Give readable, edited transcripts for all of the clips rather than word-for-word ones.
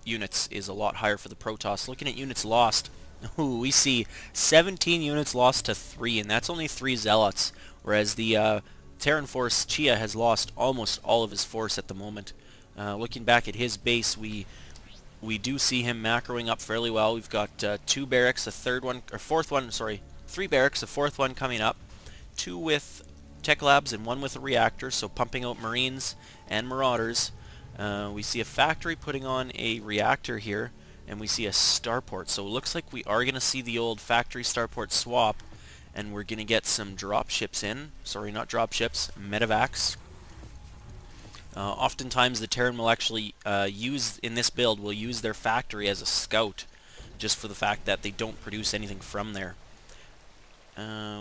units is a lot higher for the Protoss. Looking at units lost, ooh, we see 17 units lost to 3, and that's only 3 Zealots, whereas the Terran Force Chia has lost almost all of his force at the moment. Looking back at his base, we do see him macroing up fairly well. We've got 2 barracks, a third one, or fourth one, sorry, 3 barracks, a fourth one coming up, 2 with tech labs and 1 with a reactor, so pumping out Marines and Marauders. We see a factory putting on a reactor here, and we see a starport. So it looks like we are going to see the old factory starport swap, and we're going to get some drop ships in. Sorry, not drop ships, medevacs. Oftentimes the Terran will actually use, in this build, will use their factory as a scout, just for the fact that they don't produce anything from there.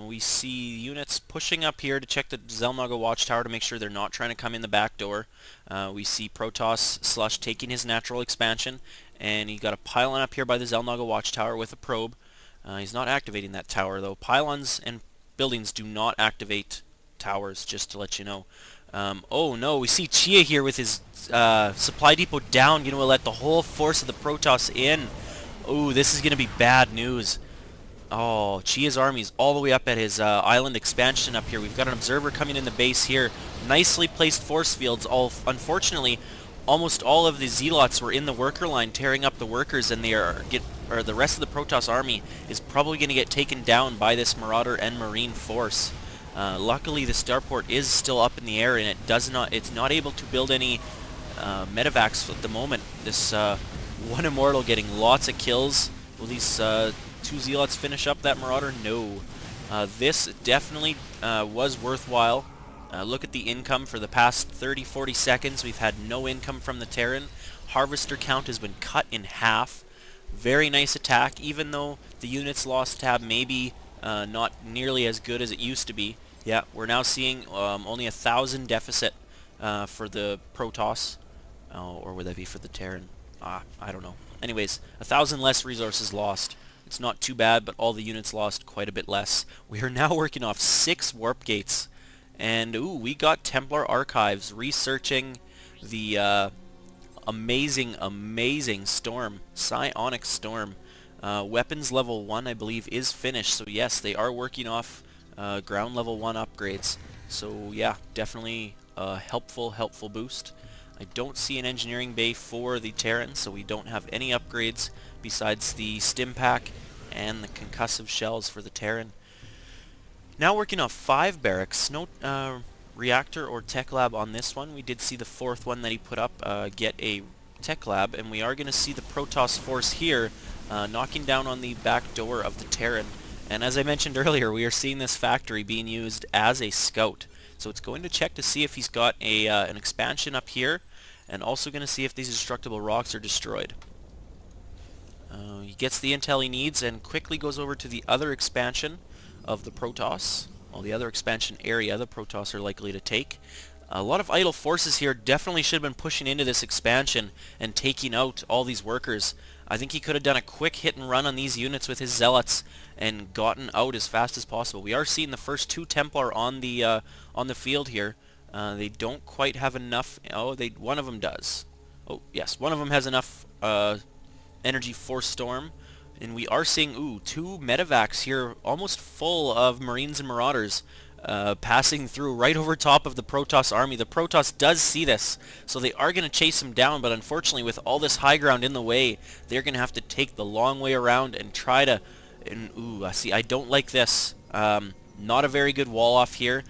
We see units pushing up here to check the Zelnaga watchtower to make sure they're not trying to come in the back door. We see Protoss Slush taking his natural expansion, and he got a pylon up here by the Zelnaga watchtower with a probe. He's not activating that tower though. Pylons and buildings do not activate towers, just to let you know. Oh no, we see Chia here with his supply depot down, going to let the whole force of the Protoss in. Oh, this is going to be bad news. Oh, Chia's army is all the way up at his island expansion up here. We've got an observer coming in the base here. Nicely placed force fields. Unfortunately, almost all of the Zealots were in the worker line tearing up the workers, and the rest of the Protoss army is probably going to get taken down by this Marauder and Marine force. Luckily, the starport is still up in the air, and it's not able to build any medevacs at the moment. This one Immortal getting lots of kills. Will these 2 Zealots finish up that Marauder? No. This definitely was worthwhile. Look at the income for the past 30-40 seconds. We've had no income from the Terran. Harvester count has been cut in half. Very nice attack, even though the units lost tab maybe not nearly as good as it used to be. Yeah, we're now seeing only 1,000 deficit for the Protoss. Or would that be for the Terran? I don't know. Anyways, 1,000 less resources lost. It's not too bad, but all the units lost quite a bit less. We are now working off 6 warp gates. And, ooh, we got Templar Archives researching the amazing storm, Psionic Storm. Weapons level 1, I believe, is finished. So, yes, they are working off ground level 1 upgrades. So, yeah, definitely a helpful boost. I don't see an engineering bay for the Terran, so we don't have any upgrades besides the stim pack and the concussive shells for the Terran. Now working off 5 barracks. No reactor or tech lab on this one. We did see the 4th one that he put up get a tech lab, and we are going to see the Protoss force here knocking down on the back door of the Terran. And as I mentioned earlier, we are seeing this factory being used as a scout. So it's going to check to see if he's got an expansion up here, and also going to see if these destructible rocks are destroyed. He gets the intel he needs and quickly goes over to the other expansion of the Protoss. Well, the other expansion area the Protoss are likely to take. A lot of idle forces here. Definitely should have been pushing into this expansion and taking out all these workers. I think he could have done a quick hit and run on these units with his Zealots and gotten out as fast as possible. We are seeing the first 2 Templar on the field here. They don't quite have enough. Oh, one of them does. Oh, yes, one of them has enough energy for Storm. And we are seeing, ooh, 2 medevacs here, almost full of Marines and Marauders, passing through right over top of the Protoss army. The Protoss does see this, so they are going to chase him down, but unfortunately with all this high ground in the way, they're going to have to take the long way around and try to... And, ooh, I see, I don't like this. Not a very good wall off here.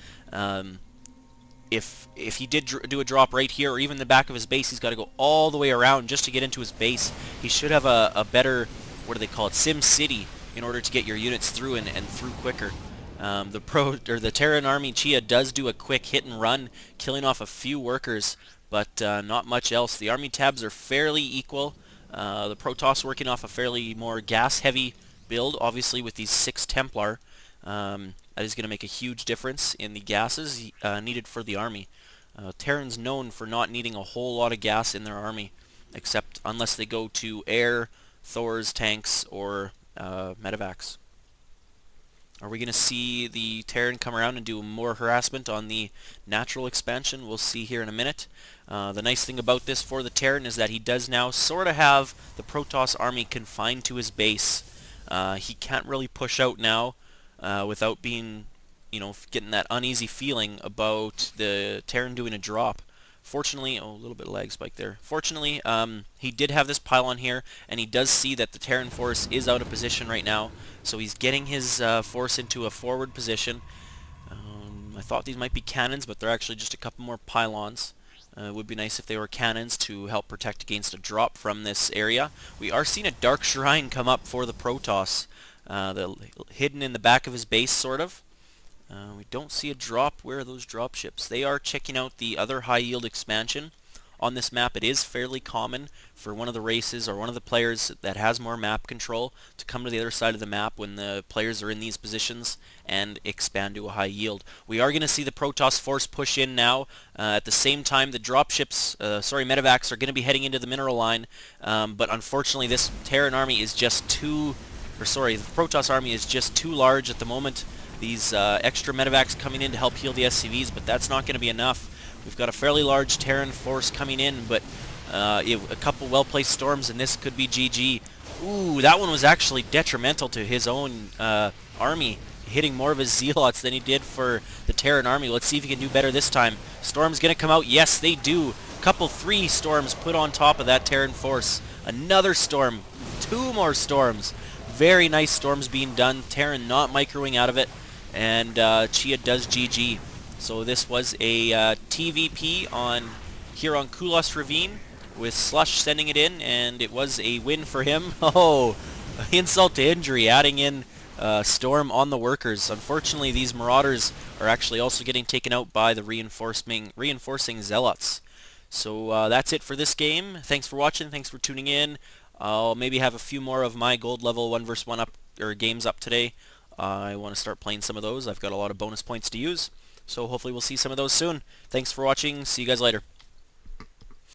If he did do a drop right here, or even the back of his base, he's got to go all the way around just to get into his base. He should have a better... what do they call it, Sim City, in order to get your units through and through quicker. The Terran army Chia does do a quick hit and run, killing off a few workers, but not much else. The army tabs are fairly equal. The Protoss working off a fairly more gas-heavy build, obviously with these 6 Templar. That is going to make a huge difference in the gases needed for the army. Terran's known for not needing a whole lot of gas in their army, except unless they go to air, Thors, tanks, or medevacs. Are we going to see the Terran come around and do more harassment on the natural expansion? We'll see here in a minute. The nice thing about this for the Terran is that he does now sort of have the Protoss army confined to his base. He can't really push out now without being, getting that uneasy feeling about the Terran doing a drop. Fortunately, a little bit of lag spike there. Fortunately, he did have this pylon here, and he does see that the Terran force is out of position right now, so he's getting his force into a forward position. I thought these might be cannons, but they're actually just a couple more pylons. It would be nice if they were cannons to help protect against a drop from this area. We are seeing a Dark Shrine come up for the Protoss, hidden in the back of his base, sort of. We don't see a drop. Where are those drop ships? They are checking out the other high-yield expansion. On this map, it is fairly common for one of the races or one of the players that has more map control to come to the other side of the map when the players are in these positions and expand to a high yield. We are going to see the Protoss force push in now. At the same time, the dropships, medevacs, are going to be heading into the mineral line, but unfortunately this Terran army is just the Protoss army is just too large at the moment. These extra medevacs coming in to help heal the SCVs, but that's not going to be enough. We've got a fairly large Terran force coming in, but a couple well-placed storms, and this could be GG. Ooh, that one was actually detrimental to his own army, hitting more of his zealots than he did for the Terran army. Let's see if he can do better this time. Storm's going to come out. Yes, they do. Three storms put on top of that Terran force. Another storm. Two more storms. Very nice storms being done. Terran not microing out of it. And Chia does GG. So this was a TVP here on Kulos Ravine with Slush sending it in, and it was a win for him. Oh, insult to injury, adding in Storm on the workers. Unfortunately, these Marauders are actually also getting taken out by the reinforcing Zealots. So that's it for this game. Thanks for watching. Thanks for tuning in. I'll maybe have a few more of my gold level 1 vs 1 games up today. I want to start playing some of those. I've got a lot of bonus points to use, so hopefully we'll see some of those soon. Thanks for watching. See you guys later.